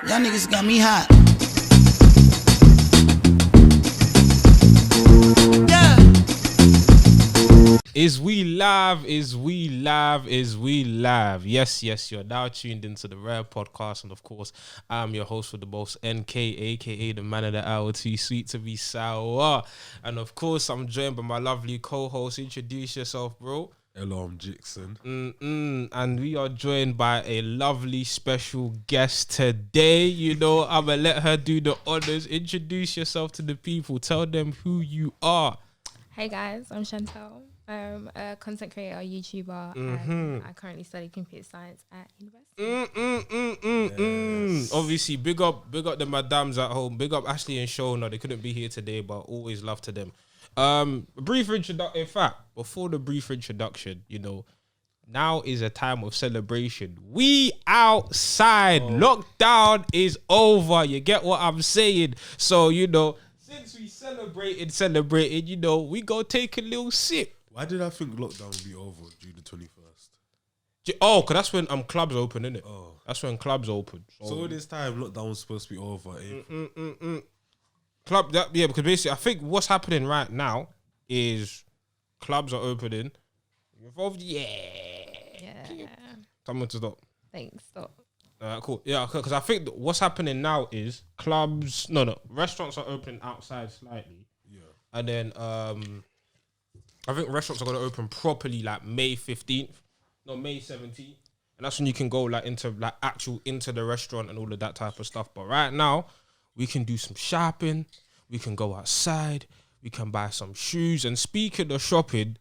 Y'all niggas got me hot. Yeah. Is we live? Is we live? Is we live? Yes, you're now tuned into the Rare Podcast. And of course, I'm your host with the most, NK, aka the man of the hour, too sweet to be sour. And of course, I'm joined by my lovely co-host. Introduce yourself, bro. Hello, I'm Jackson. And we are joined by a lovely special guest today. You know, I'm going to let her do the honors. Introduce yourself to the people. Tell them who you are. Hey guys, I'm Shantel. I'm a content creator, YouTuber, and I currently study computer science at university. Yes. Obviously, big up the madams at home. Big up Ashley and Shona. They couldn't be here today, but always love to them. Brief introduction. In fact, before the brief introduction, you know, now is a time of celebration. We outside. Lockdown is over. You get what I'm saying? So, you know, since we celebrated, you know, we go take a little sip. Why did I think lockdown would be over June the 21st? Oh, because that's when clubs open, innit? Oh. That's when clubs open. So this time lockdown was supposed to be over. Because basically I think what's happening right now is clubs are opening. You involved? Yeah. Someone to stop. Thanks. Stop. Cool. Yeah, because I think what's happening now is restaurants are opening outside slightly. Yeah. And then I think restaurants are going to open properly like May 17th. And that's when you can go like into the restaurant and all of that type of stuff. But right now, we can do some shopping. We can go outside. We can buy some shoes. And speaking of shopping,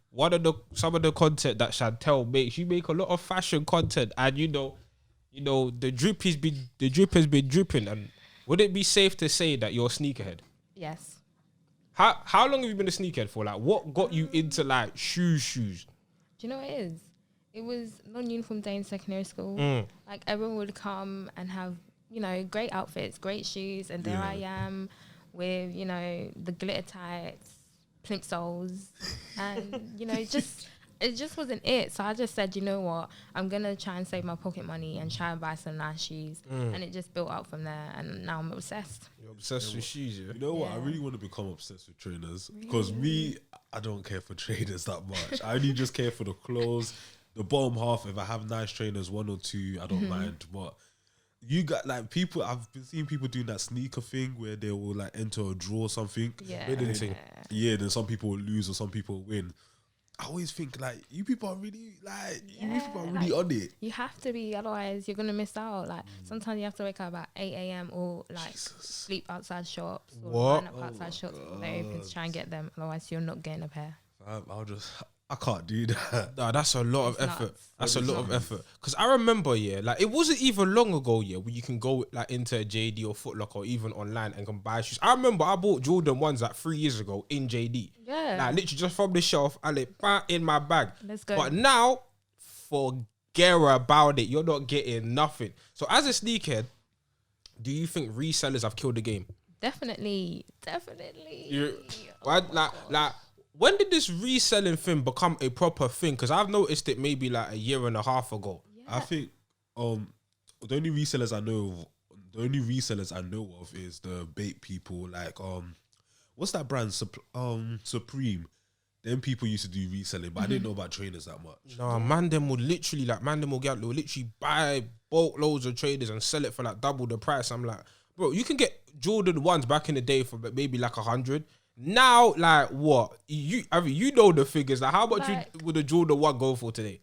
some of the content that Shantel makes, you make a lot of fashion content, and you know, the drip has been dripping. And would it be safe to say that you're a sneakerhead? Yes. How long have you been a sneakerhead for? Like, what got you into like shoes? Do you know what it is? It was non-uniform day in secondary school. Like everyone would come and have, you know, great outfits, great shoes, and there I am with, you know, the glitter tights, plimp soles, and you know, it just wasn't it. So I just said, you know what, I'm gonna try and save my pocket money and try and buy some nice shoes, and it just built up from there. And now I'm obsessed. You're obsessed with shoes, yeah? You know what? I really want to become obsessed with trainers because I don't care for trainers that much. I only just care for the clothes. The bottom half, if I have nice trainers, one or two, I don't mind. But you got like people, I've been seeing people doing that sneaker thing where they will like enter a draw or something. Yeah. Then some people will lose or some people will win. I always think like you people are really on it. You have to be, otherwise you're gonna miss out. Like sometimes you have to wake up at 8 a.m. or like sleep outside shops or line up outside shops before they open to try and get them. Otherwise you're not getting a pair. I can't do that. Nah, that's a lot of effort. Nuts. That's a lot of effort. Because I remember, like it wasn't even long ago, where you can go like into a JD or Foot Locker or even online and can buy shoes. I remember I bought Jordan ones like 3 years ago in JD. Yeah. Like literally just from the shelf, I in my bag. Let's go. But now, forget about it. You're not getting nothing. So as a sneakerhead, do you think resellers have killed the game? Definitely. When did this reselling thing become a proper thing? Because I've noticed it maybe like a year and a half ago. I think the only resellers I know of is the bait people. Like what's that brand? Supreme. Them people used to do reselling, but I didn't know about trainers that much. No, man, them would literally buy boatloads of traders and sell it for like double the price. I'm like, bro, you can get Jordan ones back in the day for maybe like 100. Now, like what? You know the figures. Like how much would a Jordan 1 go for today?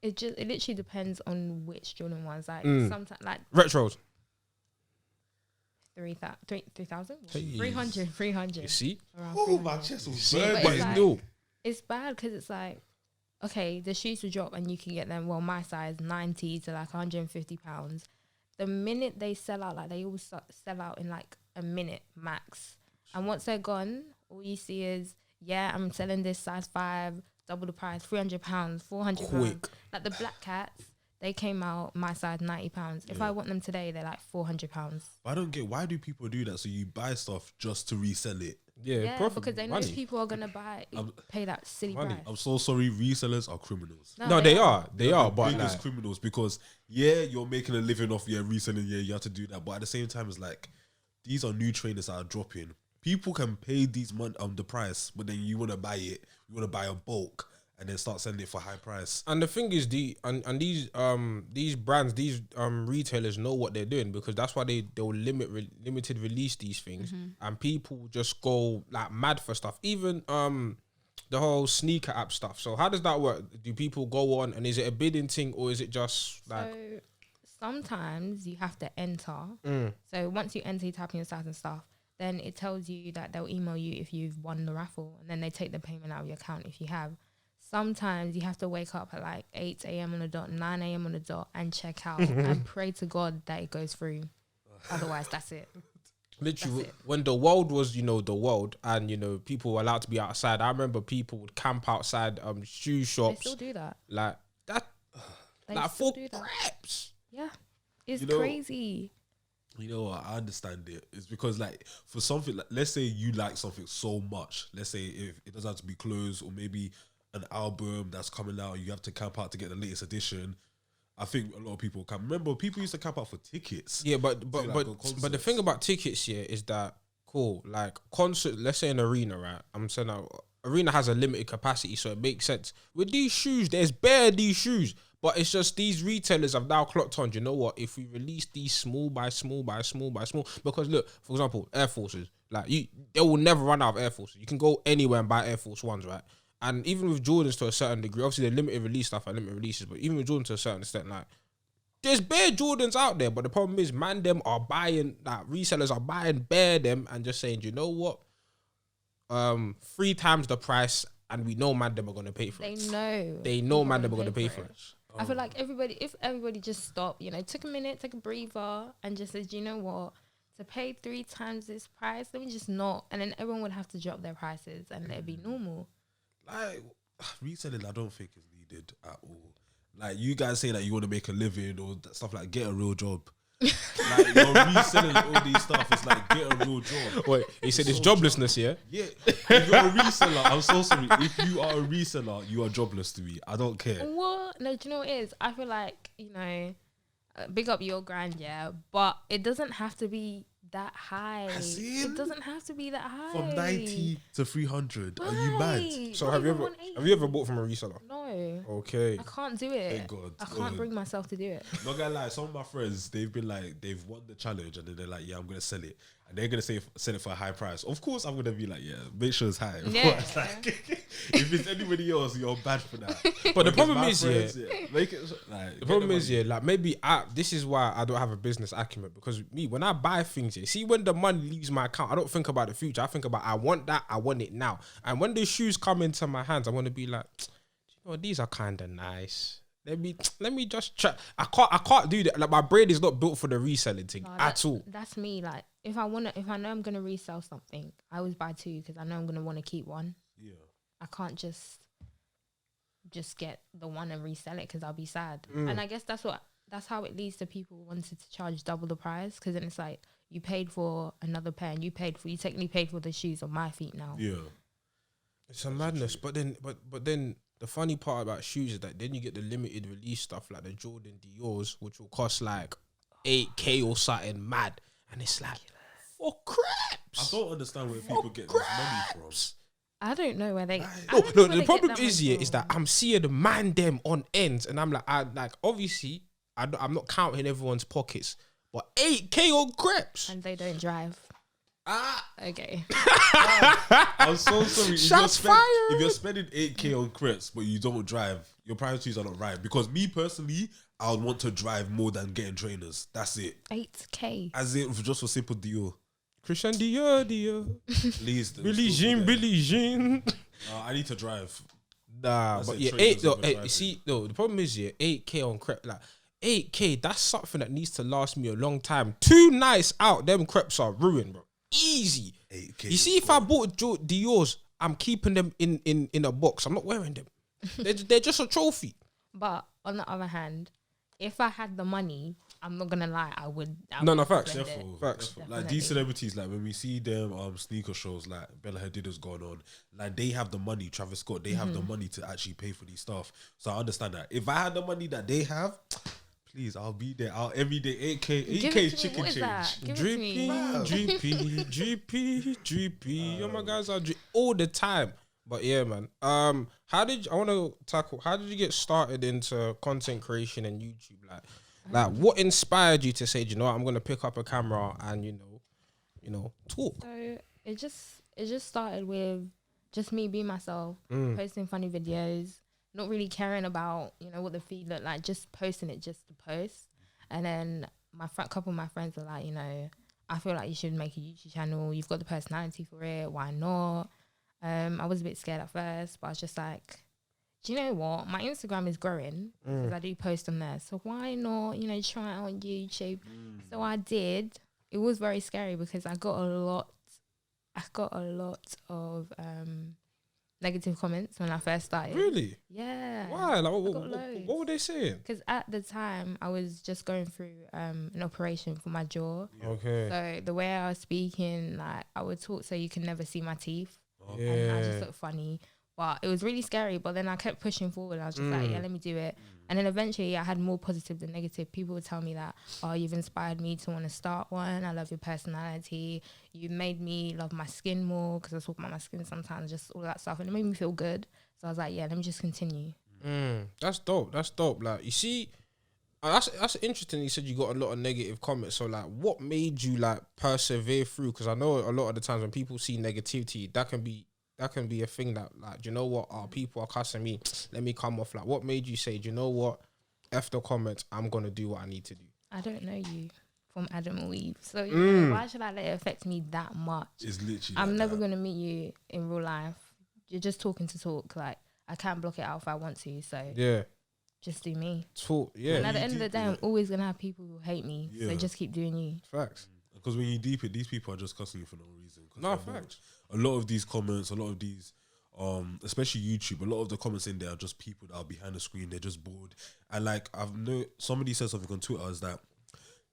It literally depends on which Jordan ones. Like sometimes like retros. 3,000? 300. You see? My chest was But burning. it's new. It's bad because it's like, okay, the shoes will drop and you can get them, well, my size, 90 to like £150. The minute they sell out, like they all sell out in like a minute max. And once they're gone, all you see is, I'm selling this size 5, double the price, £300, £400. Quick. Like the black cats, they came out my size £90. If I want them today, they're like £400. I don't get, why do people do that? So you buy stuff just to resell it? Yeah, profit, because they know money. people are gonna pay that silly Money. price. I'm so sorry. Resellers are criminals. No, they are. They They're are, the but biggest like, criminals because you're making a living off reselling. Yeah, you have to do that, but at the same time, it's like these are new trainers that are dropping. People can pay these the price, but then you want to buy it. You want to buy a bulk and then start selling it for high price. and the thing is, these brands, these retailers know what they're doing, because that's why they'll limited release these things, and people just go like mad for stuff. Even the whole sneaker app stuff. So how does that work? Do people go on, and is it a bidding thing, or is it just like? So sometimes you have to enter. So once you enter, you type in your size and stuff. Then it tells you that they'll email you if you've won the raffle, and then they take the payment out of your account if you have. Sometimes you have to wake up at like 8 a.m. on the dot, 9 a.m. on the dot, and check out and pray to God that it goes through. Otherwise, that's it. Literally, That's it. when the world was, the world, and people were allowed to be outside. I remember people would camp outside shoe They shops still do that. like that, They like still for do that. crepes. Yeah, it's You know- crazy. You know what? I understand it. It's because like for something, like, let's say you like something so much. Let's say if it doesn't have to be clothes or maybe an album that's coming out, you have to camp out to get the latest edition. I think a lot of people can remember. People used to camp out for tickets. Yeah, but to, like, go but the concerts. thing about tickets here is that cool. Like concert, let's say an arena, right? I'm saying that arena has a limited capacity, so it makes sense. With these shoes, there's bare these shoes, but it's just these retailers have now clocked on. You know what? If we release these small by small by small by small, because look, for example, Air Forces, like they will never run out of Air Forces. You can go anywhere and buy Air Force Ones, right? And even with Jordans to a certain degree, obviously they're limited release stuff and limited releases, but even with Jordans to a certain extent, like there's bare Jordans out there, but the problem is, them are buying, like resellers are buying bare them and just saying, you know what, 3 times the price, and we know them are gonna pay for it. They know them are gonna pay for it. I feel like if everybody just stopped, took a minute, took a breather, and just said, you know what, to pay 3 times this price, let me just not, and then everyone would have to drop their prices, and it'd be normal. Like reselling, I don't think is needed at all. Like you guys say that you want to make a living or stuff, like get a real job. Like you're reselling all these stuff. It's like get a real job. Wait, he said it's so joblessness, yeah? Yeah, if you're a reseller, I'm so sorry. If you are a reseller, you are jobless to me. I don't care. What? No, do you know what it is? I feel like, big up your grind, yeah, but it doesn't have to be that high. As in? It doesn't have to be that high. From 90 to 300, are you mad? Right. So Not have you even ever 180. bought from a reseller? No. Okay. I can't do it. Thank God. I can't bring myself to do it. Not gonna lie, some of my friends, they've been like, they've won the challenge and then they're like, yeah, I'm gonna sell it. And they're gonna sell it for a high price. Of course, I'm gonna be like, yeah, make sure it's high. Of Yeah. course, like, if it's anybody else, you're bad for that. But the If problem it's is, my friends, make it, like, the problem is, like maybe this is why I don't have a business acumen, because me, when I buy things, see, when the money leaves my account, I don't think about the future. I think about, I want that, I want it now. And when the shoes come into my hands, I want to be like, these are kind of nice. Let me just try. I can't do that. Like my brain is not built for the reselling thing at all. That's me. Like if I know I'm gonna resell something, I always buy 2 because I know I'm gonna want to keep one. Yeah. I can't just get the one and resell it because I'll be sad. And I guess that's how it leads to people wanting to charge double the price, because then it's like you paid for another pair and you technically paid for the shoes on my feet now. Yeah. It's a madness. But then the funny part about shoes is that then you get the limited release stuff like the Jordan Dior's, which will cost like 8K or something mad, and it's like for craps. I don't understand where people get this money from. I don't know where they. No, the problem is is that I'm seeing the them on ends, and I'm like, obviously I'm not counting everyone's pockets, but 8K on crepes. and they don't drive. Okay. I'm so sorry. Shots fired. If you're spending 8K on crepes but you don't drive, your priorities are not right. Because me personally, I would want to drive more than getting trainers. That's it. 8K. As in, just for simple Dior. Christian Dior. Please. Billie Jean. I need to drive. Nah, That's but it, yeah, trainers over 8. driving. See, no, the problem is 8K on crepe, like 8K. That's something that needs to last me a long time. 2 nights out, them crepes are ruined, bro. Easy. 8K. You see, if I bought Dior's, I'm keeping them in a box. I'm not wearing them. They're just a trophy. But on the other hand, if I had the money I'm not gonna lie, I would. No, would facts. spend it. Defo, Facts. defo. Like Definitely. these celebrities, like when we see them sneaker shows, like Bella Hadid's going on, like they have the money. Travis Scott, they have the money to actually pay for these stuff. So I understand that. If I had the money that they have, please, I'll be there. I'll every day 8K, Give 8K it to me. chicken What is change. that? Give it to me. GP. Oh my guys are all the time. But yeah, man. How did you get started into content creation and YouTube? Like what inspired you to say, "Do you know what, I'm gonna pick up a camera and you know, talk." So it just started with just me being myself, posting funny videos, not really caring about what the feed looked like, just posting it just to post. And then couple of my friends were like, I feel like you should make a YouTube channel. You've got the personality for it. Why not? I was a bit scared at first, but I was just like, do you know what? My Instagram is growing because I do post on there. So why not, try it on YouTube? So I did. It was very scary because I got a lot of negative comments when I first started. Really? Yeah. Why? Like, I got what loads. were they saying? Because at the time, I was just going through an operation for my jaw. Okay. So the way I was speaking, like I would talk so you can never see my teeth. Yeah. And I just looked funny. But it was really scary. But then I kept pushing forward. I was just like, yeah, let me do it. And then eventually I had more positive than negative. People would tell me that, oh, you've inspired me to want to start one. I love your personality. You made me love my skin more because I talk about my skin sometimes, just all that stuff. And it made me feel good. So I was like, yeah, let me just continue. That's dope. Like, you see, that's interesting. You said you got a lot of negative comments. So, like, what made you, like, persevere through? Because I know a lot of the times when people see negativity, that can be a thing that, like, do you know what? People are cussing me. Let me come off. Like, what made you say, do you know what? F the comments. I'm going to do what I need to do. I don't know you from Adam or Eve. So why should I let it affect me that much? It's literally. I'm never going to meet you in real life. You're just talking to talk. Like, I can't block it out if I want to. So Yeah. just do me. Talk. Yeah. And at the end of the day, I'm always going to have people who hate me. Yeah. So just keep doing you. Facts. Because when you deep it, these people are just cussing you for no reason. No, facts. A lot of these comments, a lot of these, especially YouTube, a lot of the comments in there are just people that are behind the screen. They're just bored. And like somebody said something on Twitter is that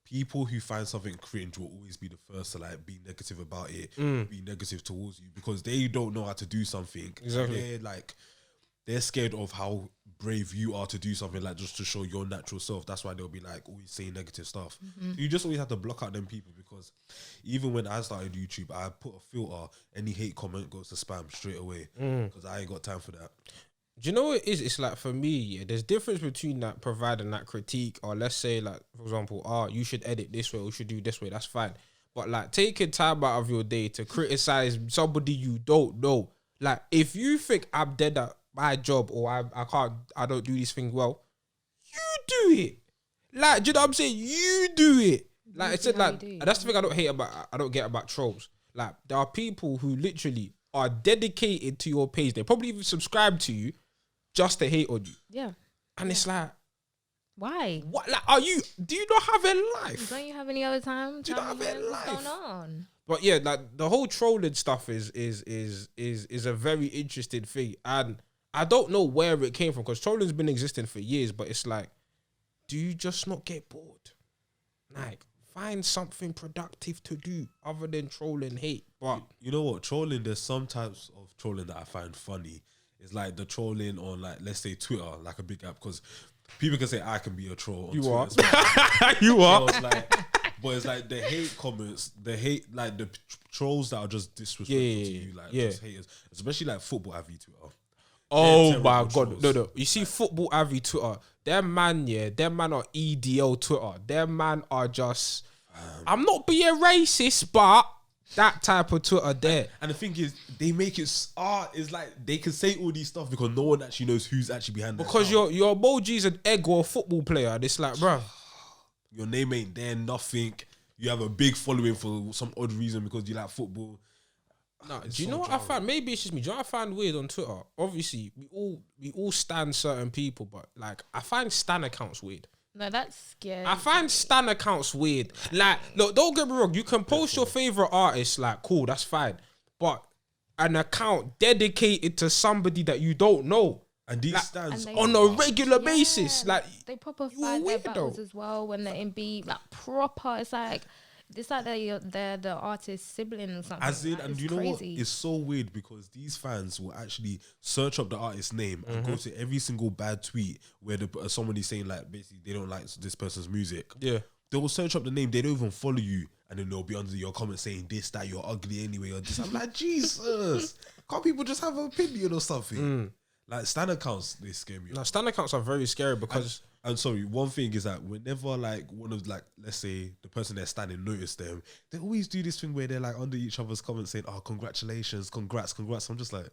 people who find something cringe will always be the first to like be negative about it, be negative towards you because they don't know how to do something. Exactly. They're scared of how brave you are to do something like just to show your natural self. That's why they'll be like always saying negative stuff. So you just always have to block out them people because even when I started YouTube, I put a filter. Any hate comment goes to spam straight away because I ain't got time for that. Do you know what it is? It's like, for me, yeah, there's difference between that providing that critique or let's say, like, for example, you should edit this way or you should do this way. That's fine. But like taking time out of your day to criticize somebody you don't know. Like, if you think I'm dead at my job or I don't do these things well, you do it. Like, do you know what I'm saying? You do it. Like, it's like, that's the thing I don't get about trolls. Like, there are people who literally are dedicated to your page. They probably even subscribe to you just to hate on you. Yeah. And it's like, why? what? Like, do you not have a life? Don't you have any other time? Do you not have a What's life? going on? But yeah, like the whole trolling stuff is a very interesting thing. And I don't know where it came from because trolling's been existing for years, but it's like, do you just not get bored? Like, find something productive to do other than troll and hate. But You know what? Trolling, there's some types of trolling that I find funny. It's like the trolling on, like, let's say Twitter, like a big app, because people can say I can be a troll on You Twitter are. as well. you are. So it's like the hate comments, like the trolls that are just disrespectful to you, like just haters, especially like football AV Twitter. Oh my God. trolls. No. You see football AV Twitter, them man are EDL Twitter. Them man are just, I'm not being racist, but that type of Twitter there. And the thing is, they make it it's like they can say all these stuff because no one actually knows who's actually behind that. Because your emoji's an egg or a football player. And it's like, bruh, your name ain't there, nothing. You have a big following for some odd reason because you like football. no. Do you know what I find? Maybe it's just me. Do you know what I find weird on Twitter? Obviously, we all stan certain people, but like I find stan accounts weird. No, that's scary. I find stan accounts weird. Like, look, don't get me wrong. You can post your favorite artist, like, cool, that's fine. But an account dedicated to somebody that you don't know, And these Like, stands and on a regular basis. Like, they proper you fight their weirdo. battles as well when they're in beat, like proper. It's like they're the artist's sibling or something. as in, like, and it's you know what? crazy. It's so weird because these fans will actually search up the artist's name and go to every single bad tweet where somebody's saying like basically they don't like this person's music. yeah. They will search up the name. They don't even follow you, and then they'll be under your comment saying this, that you're ugly anyway, or this. I'm like, Jesus, can't people just have an opinion or something? Like stan accounts, they scare me. Now, stand accounts are very scary because And sorry, one thing is that whenever like one of like, let's say the person they're standing notice them, they always do this thing where they're like under each other's comments saying, "Oh, congratulations, congrats." I'm just like,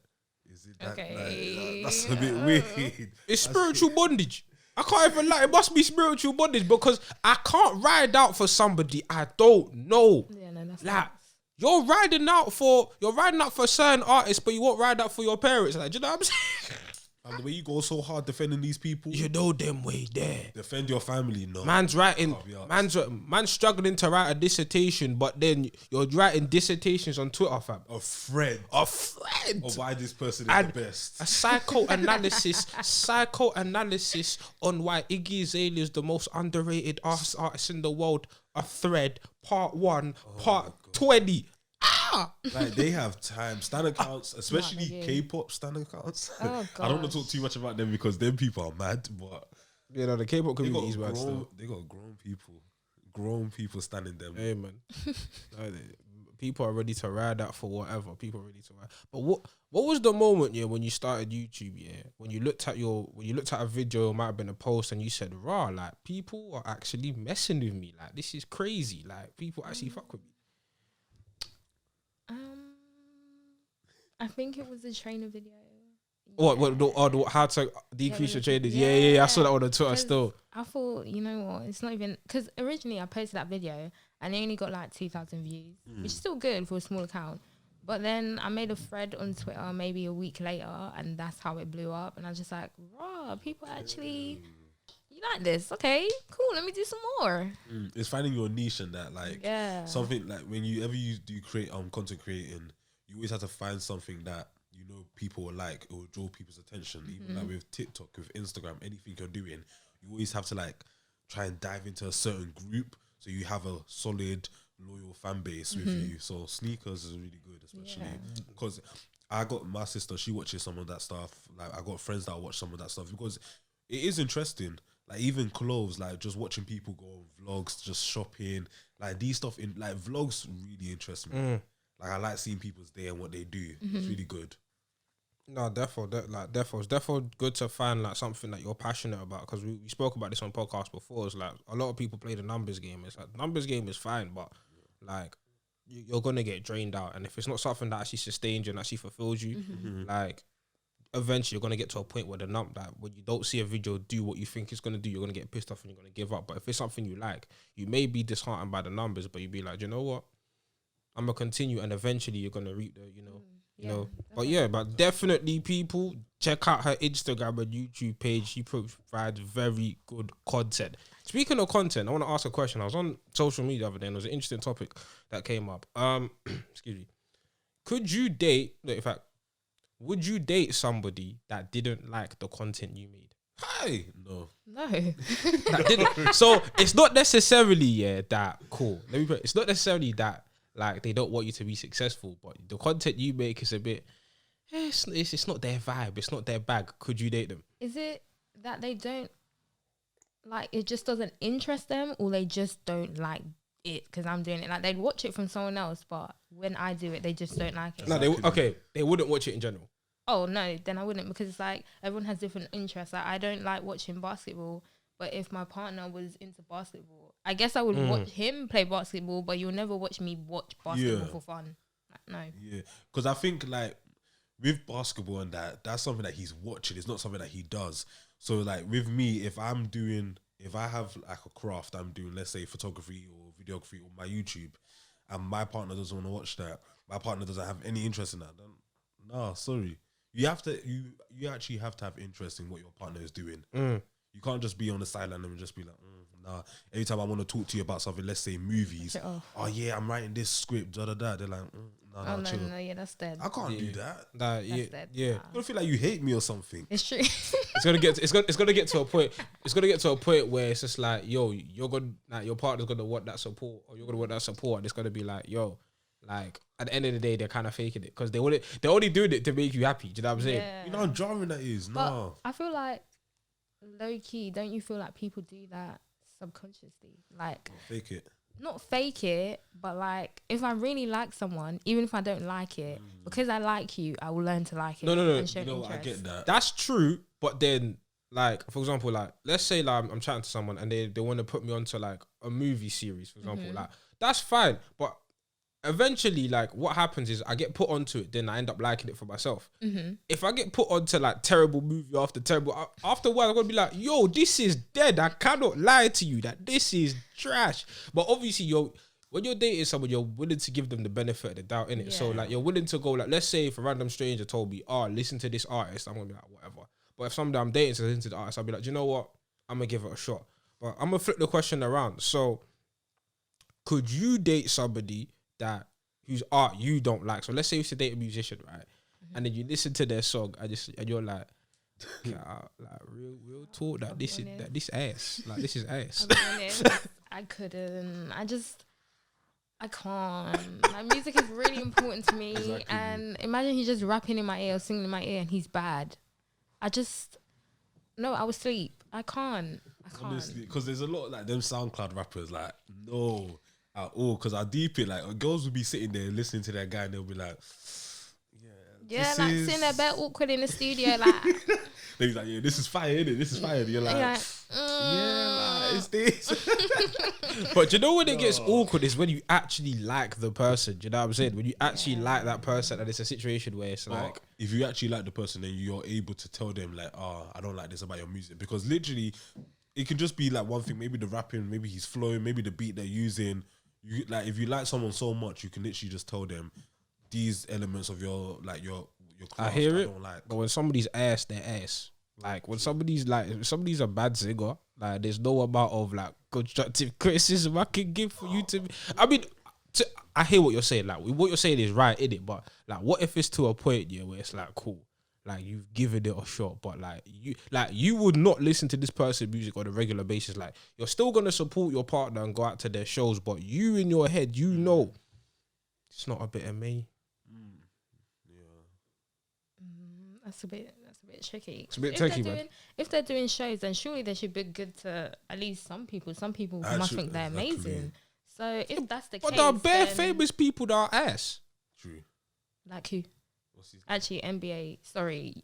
is it that? Okay. Like, that's a bit weird. it's spiritual bondage. I can't even lie. It must be spiritual bondage because I can't ride out for somebody I don't know. Yeah, no, that's Like, nuts. you're riding out for certain artists, but you won't ride out for your parents. Like, do you know what I'm saying? And the way you go so hard defending these people, You know them way there. defend your family. No, Man's writing, Can't be arsed. man's struggling to write a dissertation, but then you're writing dissertations on Twitter, fam. a friend A friend. of why this person is And the best. a psychoanalysis on why Iggy Azalea is the most underrated artist in the world. A thread, part 1, part 20. Like they have time. Stan accounts, especially yeah. K-pop stan accounts. Oh, I don't want gosh. to talk too much about them because them people are mad, but You know, the K-pop they community got is mad still. they got grown people standing them. Hey, man. No, people are ready to ride out for whatever. People are ready to ride. But what was the moment, yeah, when you started YouTube, yeah? When you looked at a video, it might have been a post, and you said, "Raw, like people are actually messing with me. Like this is crazy. Like people actually fuck with me." I think it was a trainer video. How to decrease your Yeah, traders? Yeah. I saw that on the Twitter 'Cause still. I thought, you know what? It's not even because originally I posted that video and it only got like 2,000 views, which is still good for a small account. But then I made a thread on Twitter maybe a week later, and that's how it blew up. And I was just like, "Raw, people actually, you like this? Okay, cool. Let me do some more." It's finding your niche and that, like something like whenever you do create content creating, you always have to find something that you know people will like, it will draw people's attention. Even like with TikTok, with Instagram, anything you're doing, you always have to like try and dive into a certain group so you have a solid, loyal fan base with you. So sneakers is really good, especially because I got my sister, she watches some of that stuff. Like I got friends that watch some of that stuff because it is interesting. Like even clothes, like just watching people go on vlogs, just shopping, like these stuff in like vlogs really interest me. Like I like seeing people's day and what they do. It's really good. No, therefore, it's therefore good to find like something that you're passionate about, because we spoke about this on podcast before. It's like a lot of people play the numbers game. It's like numbers game is fine, but like you're gonna get drained out, and if it's not something that actually sustains you and actually fulfills you, like eventually you're gonna get to a point where when you don't see a video do what you think it's gonna do, you're gonna get pissed off and you're gonna give up. But if it's something you like, you may be disheartened by the numbers, but you'd be like, you know what? I'm gonna continue, and eventually you're gonna reap the, you know. But definitely people check out her Instagram and YouTube page. She provides very good content. Speaking of content, I want to ask a question. I was on social media the other day and there was an interesting topic that came up. Excuse me. Would you date somebody that didn't like the content you made? Hey, no. That didn't. So it's not necessarily that cool. Let me put it, it's not necessarily that like they don't want you to be successful, but the content you make is a bit. It's not their vibe. It's not their bag. Could you date them? Is it that they don't like it? Just doesn't interest them, or they just don't like it because I'm doing it? Like they'd watch it from someone else, but when I do it, they just don't like it. No, they wouldn't watch it in general. Oh no, then I wouldn't, because it's like everyone has different interests. Like I don't like watching basketball, but if my partner was into basketball, I guess I would watch him play basketball, but you'll never watch me watch basketball for fun. Like, no. Yeah, because I think like with basketball and that's something that he's watching. It's not something that he does. So like with me, if I have like a craft I'm doing, let's say photography or videography or my YouTube, and my partner doesn't want to watch that, my partner doesn't have any interest in that, then nah, sorry. You actually have to have interest in what your partner is doing. You can't just be on the sideline and just be like, nah. Every time I want to talk to you about something, let's say movies, oh yeah, I'm writing this script, da da da. They're like, nah. Oh no, yeah, that's dead. I can't do that. That, yeah, dead. yeah. I don't feel like you hate me or something. It's true. It's gonna get to a point. It's gonna get to a point where it's just like, yo, you're gonna like your partner's gonna want that support, or you're gonna want that support. And it's gonna be like, yo, like at the end of the day, they're kind of faking it because they're only doing it to make you happy. Do you know what I'm saying? Yeah. You know how jarring that is. But No. I feel like low key, don't you feel like people do that subconsciously? Like Fake it. not fake it, but like if I really like someone, even if I don't like it, because I like you, I will learn to like it. No. And show You know what? I interest. get that. That's true, but then like for example, like let's say like I'm chatting to someone and they want to put me onto like a movie series, for example, like that's fine, but eventually, like, what happens is I get put onto it, then I end up liking it for myself. If I get put onto like terrible movie after terrible, after a while I'm gonna be like, yo, this is dead. I cannot lie to you that this is trash. But obviously, when you're dating someone, you're willing to give them the benefit of the doubt, innit? So like, you're willing to go like, let's say if a random stranger told me, oh, listen to this artist, I'm gonna be like, whatever. But if somebody I'm dating says listen to the artist, I'll be like, do you know what? I'm gonna give it a shot. But I'm gonna flip the question around. So, could you date somebody whose art you don't like? So let's say you used to date a musician, right? And then you listen to their song and you're like, like real talk that this ass. Like this is ass. I'll be honest, I couldn't. I can't. Like, music is really important to me. Exactly. And imagine he's just rapping in my ear or singing in my ear and he's bad. No, I would sleep. I can't. Honestly, because there's a lot of, like them SoundCloud rappers, like no at all. Because I deep it, like girls will be sitting there listening to that guy and they'll be like, yeah, like sitting there bare awkward in the studio, like they'll be like, yeah, this is fire, innit? This is fire. And you're like, yeah, like, it's this. But you know when it gets awkward is when you actually like the person. Do you know what I'm saying? When you actually like that person and it's a situation where it's like, if you actually like the person, then you're able to tell them like, I don't like this about your music, because literally it could just be like one thing, maybe the rapping, maybe he's flowing, maybe the beat they're using. You like, if you like someone so much, you can literally just tell them these elements of your craft I hear it, don't like. but when somebody's ass, they're ass. Like when somebody's a bad singer, like there's no amount of like constructive criticism I can give for you to. I mean, I hear what you're saying. Like what you're saying is right, innit? But like, what if it's to a point, yeah, where it's like cool, like you've given it a shot, but you would not listen to this person's music on a regular basis. Like you're still gonna support your partner and go out to their shows, but you in your head, you know, it's not a bit of me. that's a bit tricky. It's a bit tricky, man. If they're doing shows, then surely they should be good to at least some people. Some people must think they're amazing. So if that's the But case, there are bare then famous people that are ass. True. like who? Actually, NBA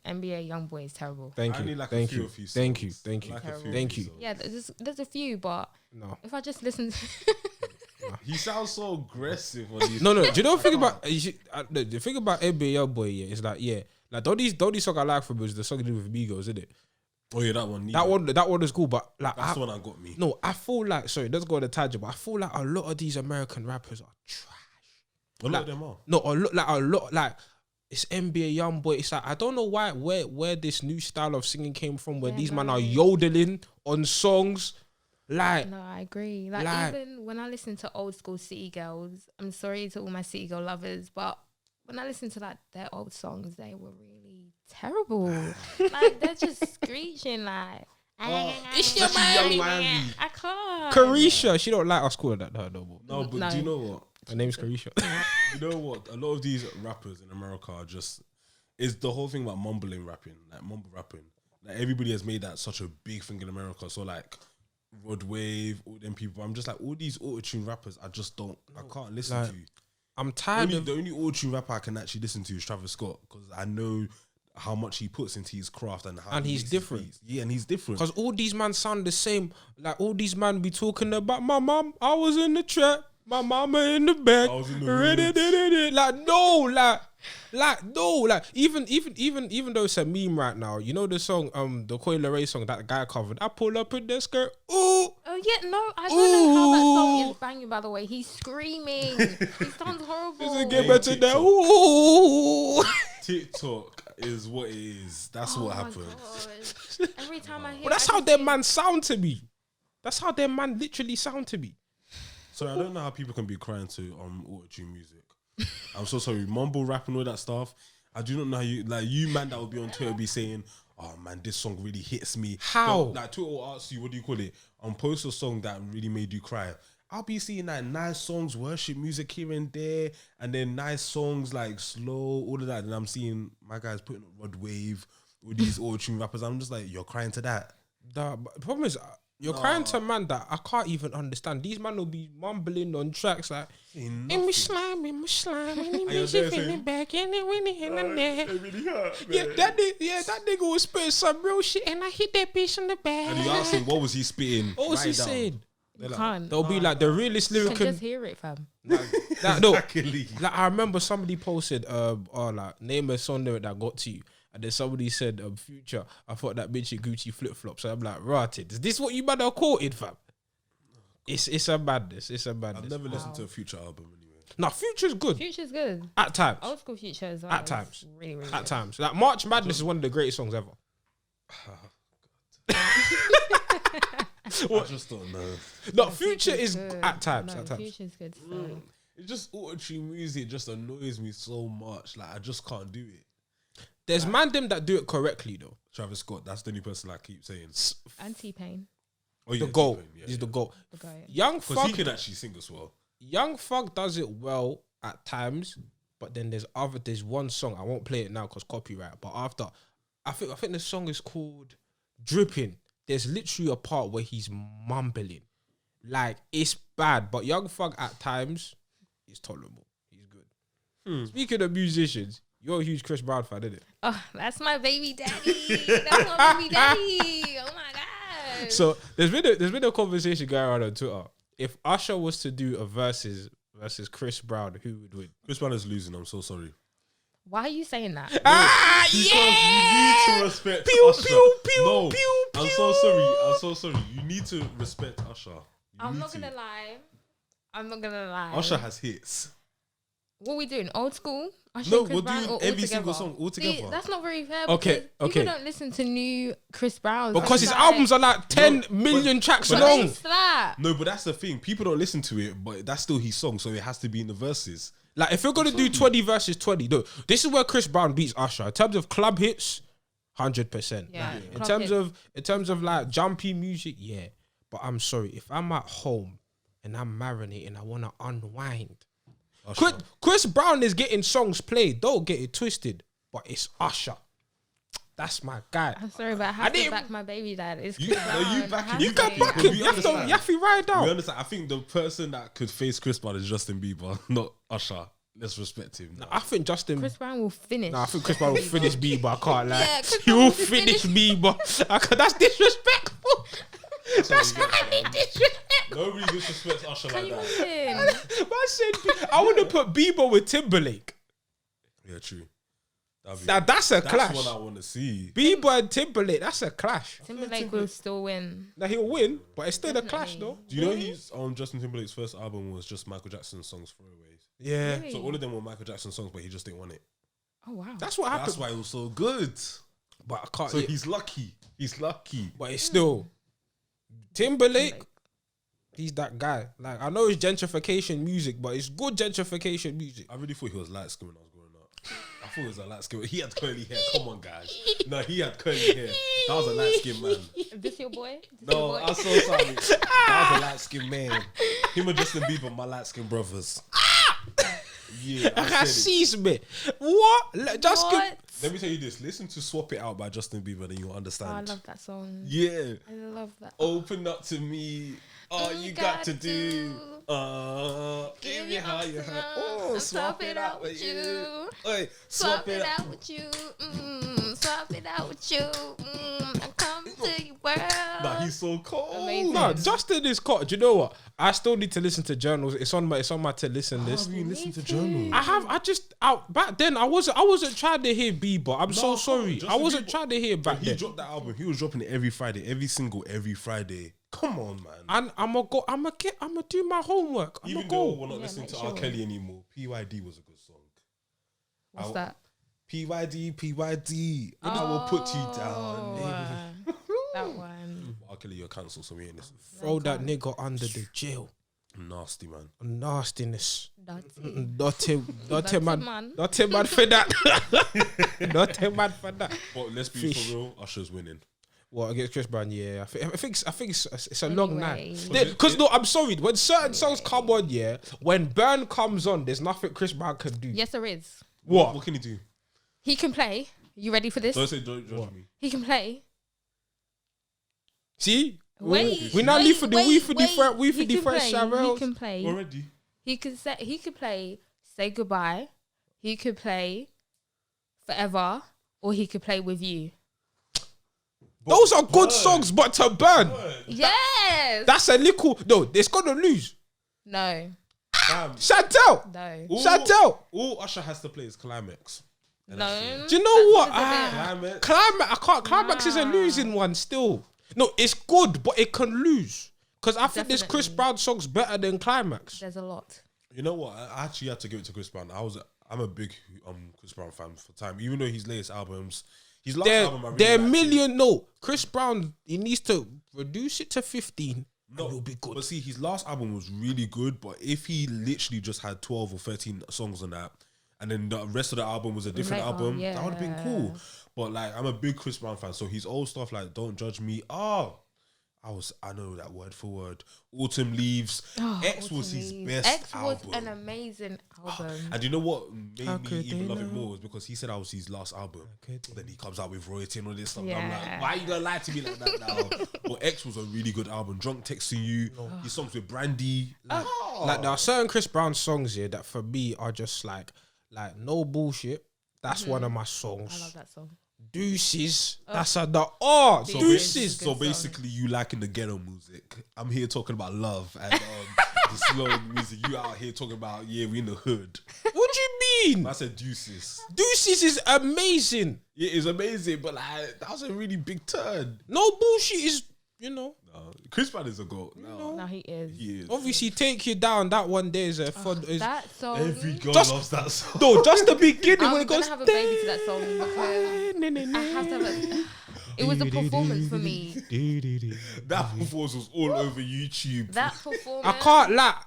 YoungBoy is terrible. Thank I you. only like a Thank few you. of his Thank you. songs. Thank you. Like a few Thank of you. his songs. Yeah, there's a few, but No. if I just listen to He sounds so aggressive on these. No. Do you know the thing about the thing about NBA YoungBoy? Yeah, is like like the only song I like from him is the song he did with Migos, isn't it? Oh yeah, that one. That one is cool, but like That's the one that got me. No, I feel like let's go on a tangent, but I feel like a lot of these American rappers are trash. A lot of them are. No, a lot like it's NBA YoungBoy. It's like I don't know where this new style of singing came from, where these men are yodeling on songs. Like no, I agree. Like even when I listen to old school City Girls, I'm sorry to all my City Girl lovers, but when I listen to like their old songs, they were really terrible. Like they're just screeching like. it's your Miami. I can't. Carisha, she don't like us calling that her no more. No, but do you know what? Her name's Carisha. You know what? A lot of these rappers in America are just, it's the whole thing about mumble rapping. Like everybody has made that such a big thing in America. So like Rod Wave, all them people. I'm just like, all these auto-tune rappers, I can't listen Like, to. I'm tired The only auto-tune rapper I can actually listen to is Travis Scott, because I know how much he puts into his craft and how he's makes his different. beats. Yeah, and he's different. because all these man sound the same. Like all these man be talking about my mom. I was in the trap. My mama in the back. I was in the Even though it's a meme right now, you know the song, the Coi Leray song that guy covered. I pull up in their skirt. Ooh. Oh yeah, no, I don't know how that song is banging. By the way, he's screaming. He sounds horrible. Does it get better now? Ooh. TikTok is what it is. That's what happens. God. Every time I hear, But that's how their man sound to me. That's how their man literally sound to me. So I don't know how people can be crying to auto-tune music. I'm so sorry. Mumble rap and all that stuff. I do not know how you man that will be on Twitter be saying, "Oh man, this song really hits me." How? Like Twitter will ask you, what do you call it? Post a song that really made you cry. I'll be seeing like nice songs, worship music here and there, and then nice songs like slow, all of that. And I'm seeing my guys putting on Rod Wave with these auto-tune rappers. I'm just like, you're crying to that. The problem is, you're crying to a man that I can't even understand. These man will be mumbling on tracks like, "In my slime, in my slime, and it makes you feel it back, and it when it in the neck." It really hurt, Yeah, man. that nigga was spitting some real shit, and I hit that bitch in the back. And you ask him, what was he spitting? What was he Write down. saying? You can't. There'll be like the realest You lyric. can just hear it, fam. No, Exactly. like I remember somebody posted, like name a song lyric that got to you, and then somebody said, "Future." I thought that bitch in Gucci flip flops. So I'm like, rotted. Is this what you man are quoted, fam? It's a madness. It's a madness. I've never listened to a Future album anyway. No, Future's good Future's good. at times. Old school Future as well. At is times. Really, really At good. times, like March Madness is one of the greatest songs ever. I just don't know. No, Future is good. at times. No, At times. Future's good. So. It's just auto-tune music just annoys me so much. Like I just can't do it. There's man them that do it correctly though. Travis Scott, that's the only person I keep saying. And T-Pain. Oh, The goal. T-Pain, He's the goal. The guy. Young because Thug, he can actually sing as well. Young Thug does it well at times, but then there's one song I won't play it now because copyright. But after, I think the song is called "Dripping." There's literally a part where he's mumbling, like it's bad. But Young Thug at times is tolerable. He's good. Speaking of musicians, you're a huge Chris Brown fan, isn't it? Oh, that's my baby daddy. That's my baby daddy. Oh my god. So there's been a conversation going around on Twitter. If Usher was to do a versus Chris Brown, who would win? Chris Brown is losing. I'm so sorry. Why are you saying that? Ah, Because yeah! you need to respect Pew, Usher. pew, pew, No, pew, I'm pew. so sorry. I'm so sorry. You need to respect Usher. I'm not gonna lie. I'm not gonna lie. Usher has hits. What are we doing? Old school? Usher No, and Chris we're Brown, doing or every all single together? song all See, together. that's not very fair. Okay, because okay. People don't listen to new Chris Brown Because his albums are like 10 million tracks but long. slap. No, but that's the thing. People don't listen to it, but that's still his song, so it has to be in the verses. Like if you're gonna do 20 versus 20, no, this is where Chris Brown beats Usher in terms of club hits, 100%. Yeah, In club terms hits. of like jumpy music, yeah. But I'm sorry, if I'm at home and I'm marinating, I wanna unwind. Usher. Chris Brown is getting songs played. Don't get it twisted, but it's Usher. That's my guy. I'm sorry, but I have to didn't- back my baby dad. It's You- Chris no, Brown. you back I him. have You to. Can back Because him. we You have to understand. ride We out. understand. I think the person that could face Chris Brown is Justin Bieber, not Usher. Let's respect him. I think Justin. Chris Brown will finish. Nah, I think Chris Brown will finish Bieber. I can't lie. Yeah, Chris He Brown will will finish finish- Bieber. That's disrespectful. That's how highly disrespectful. Nobody disrespects Usher Can like you that. imagine? Man said, I want to put Bieber with Timberlake. Yeah, true. Now that's a That's clash. what I want to see. Bieber and Timberlake, that's a clash. Timberlake will still win. Now he'll win, but it's still a clash though. Do you know he's on Justin Timberlake's first album was just Michael Jackson's songs throwaways? Yeah, Really? So all of them were Michael Jackson songs, but he just didn't want it. Oh wow. that's what happened. That's why it was so good. But I can't. So yeah, he's lucky. He's lucky. but it's still Timberlake. He's that guy. Like I know it's gentrification music, but it's good gentrification music. I really thought he was light skinned when I was growing up. I thought he was a light skinned. He had curly hair. Come on, guys. No, he had curly hair. That was a light skinned man. Is this your boy? No, I'm so sorry. That was a light skinned man. Him and Justin Bieber, my light skinned brothers. Yeah, I I said it. sees me. What? Just What? Let me tell you this. Listen to Swap It Out by Justin Bieber, then you'll Oh, I understand. love that song. Yeah. I love that. Open up to me. All you got to do. Give me how you hurt. Oh, swap it out with you. Hey, Swap it out with you. Swap it out with you. I come to your world. Nah, he's so cold. Amazing. no, Justin is caught. Do you know what? I still need to listen to journals. It's on my to listen How list. have you listened to Journal? I just out back then. I wasn't trying to hear Bieber. I'm so No, sorry. Justin I wasn't Bieber- trying to hear back He then. dropped that album. He was dropping it every Friday, every single every Friday. Come on, man. And I'm gonna do my homework. I'm Even gonna though go. we're not Yeah, listening make to R. sure. Kelly anymore, PYD was a good song. What's that? PYD. I will put you down. That one. R. Kelly, you're cancelled, so we ain't listening. Throw that nigga under the jail. Nasty, man. Nastiness. Dirty. Dirty man. man. Dirty man for that. Dirty man for that. But let's be for real, Usher's winning. What against Chris Brown? Yeah, I think it's a long night. Anyway. Because no, I'm sorry. When certain songs come on, yeah, when Burn comes on, there's nothing Chris Brown can do. Yes, there is. What? What can he do? He can play. You ready for this? Don't judge me. He can play. See, Wait, we now leave for the we for the He first can play. He Sharrell. can play. Already. He could play Say Goodbye. He could play Forever, or he could play With You. Those are good songs, but to burn, Yes. that's a little. No, it's gonna lose. No. Chantel. No. Chantel. All Usher has to play is Climax. No. Do you know what? Climax. Climax is a losing one still. No, it's good, but it can lose. Because I think this Chris Definitely. Brown song's better than Climax. There's a lot. You know what? I actually had to give it to Chris Brown. I'm a big Chris Brown fan for time. Even though his latest albums, his last album, I really They're liked million. No, Chris Brown, he needs to reduce it to 15. No, it'll be good. But see, his last album was really good. But if he literally just had 12 or 13 songs on that, and then the rest of the album was a different Later, album, that would have been cool. yeah. But like, I'm a big Chris Brown fan, so his old stuff like "Don't Judge Me," I know that word for word. Autumn Leaves. X was his best X was album. an amazing album. And you know what made How me could even they love it know? more was because he said that was his last album. Then he comes out with royalty and all this stuff. And I'm like, Yeah. why are you gonna lie to me like that now? But X was a really good album. Drunk Texting You. His songs with Brandy. Like there are certain Chris Brown songs here that for me are just like no bullshit. That's one of my songs. I love that song. Deuces. That's a So, Deuces. so basically, you liking the ghetto music. I'm here talking about love and the slow music. You out here talking about, yeah, we in the hood. What do you mean? I said Deuces. Deuces is amazing. Yeah, it's amazing, but like, that was a really big turn. No bullshit is, you know. Chris Brown is a goat. No, No, he is. he is. Obviously, Take You Down. That one there is a fun. Is, That song. Every girl Just- loves that song. no, just the beginning when I'm it gonna goes. have a baby to that song because I have to have a. It was a performance for me. That performance was all over YouTube. That performance. I can't lie.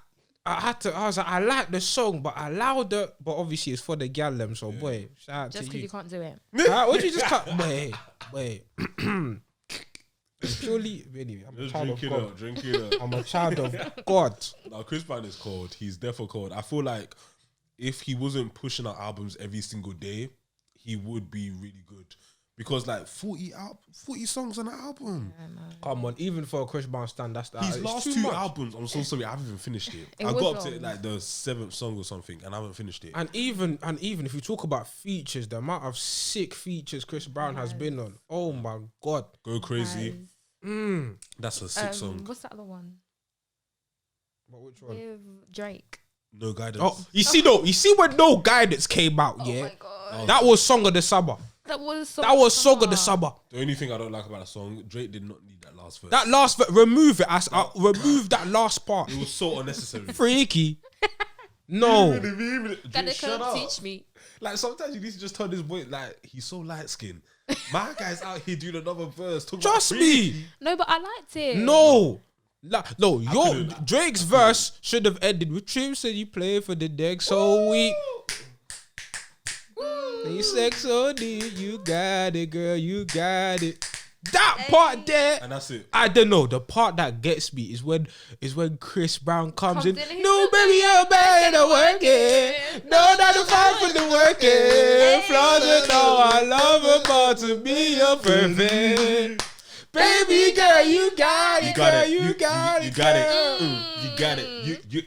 I was like, I like the song, but I allowed it. But obviously, it's for the gal them. So, boy, shout out Just to because you. you can't do it. What you just cut? Wait. Purely, anyway, I'm a Just child of drink it God. up, drink it up. I'm a child of God. Now, Chris Brown is cold. He's definitely cold. I feel like if he wasn't pushing out albums every single day, he would be really good. Because like 40 songs on an album. Come on, even for a Chris Brown stand, that's that. His it's last too two much. albums, I'm so sorry, I haven't even finished it. It I was got up to long. like the 7th song or something, and I haven't finished it. And even if you talk about features, the amount of sick features Chris Brown has been on, oh my God. Go Crazy. Guys. That's a sick song. What's that other one? But which one? With Drake. No Guidance. Oh, you see when No Guidance came out, yeah? Oh my God. That was Song of the Summer. That was Song of the Summer. The only thing I don't like about the song, Drake did not need that last verse. That last remove it. Remove that last part. It was so unnecessary. Freaky. No. Gotta Shut come up. teach me. Like sometimes you need to just turn this boy, like he's so light skinned. My guy's out here doing another verse. talking about Trust freaky. me. No, but I liked it. No. No, your couldn't- Drake's verse should have ended with Trips and you play for the deck so weak. You sex so deep, you got it, girl, you got it. That part there, And that's it. I don't know. The part that gets me is when Chris Brown comes in. in, he's No, the baby, you're better than working. No, not the fight for the working. Flaws and all I love about to be your perfect. Baby girl, you got it, girl, you got it, You got girl. it. You got it.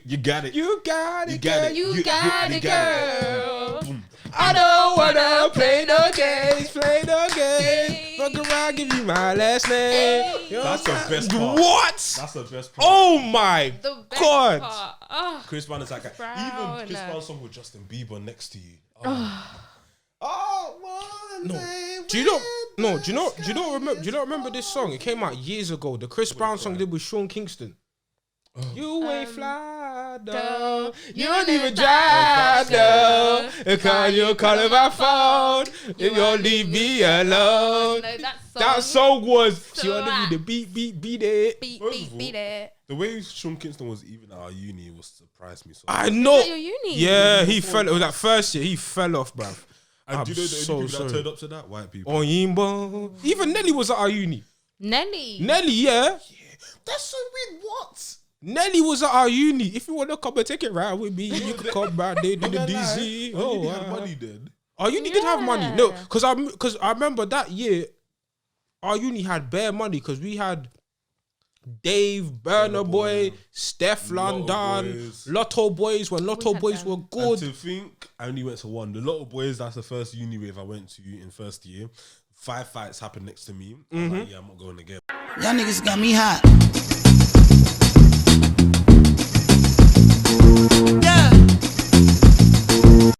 You got it. You got it, You got girl, it. you You got you it, got it. girl. Boom. I don't wanna play no games, Fuck around, give you my last name. That's the best part. What? That's the best part. Oh my The best God. part. Oh, Chris Brown is like even Brown. Chris Brown's song with Justin Bieber next to you. One day Do you not remember this song? It came out years ago. The Chris Brown song did with Sean Kingston. You ain't fly ride, no. You don't even drive, no. Because you're calling my phone. If you'll leave me alone. No, That song was. She Slap. wanted me to beat it. Beat it. The way Sean Kingston was even at our uni was surprised me so. I know. Is that your uni? Yeah, he fell. It was that first year. He fell off, bruv. And do you know the so only people that sorry. turned up to that? White people. Oh, Yimbo. Even Nelly was at our uni. Nelly. Yeah. That's so weird. What? Nelly was at our uni. If you want to come and take it right with me, you can come back. They do the DZ. Oh, Oh, had money then. our uni did have money. No, because I remember that year, our uni had bare money because we had Dave, Burner Boy, Steph London, Lotto Boys. When Lotto Boys were And good. to think, I only went to one. The Lotto Boys, that's the first uni wave I went to in first year. 5 fights happened next to me. I'm like, yeah, I'm not going again. Y'all niggas got me hot.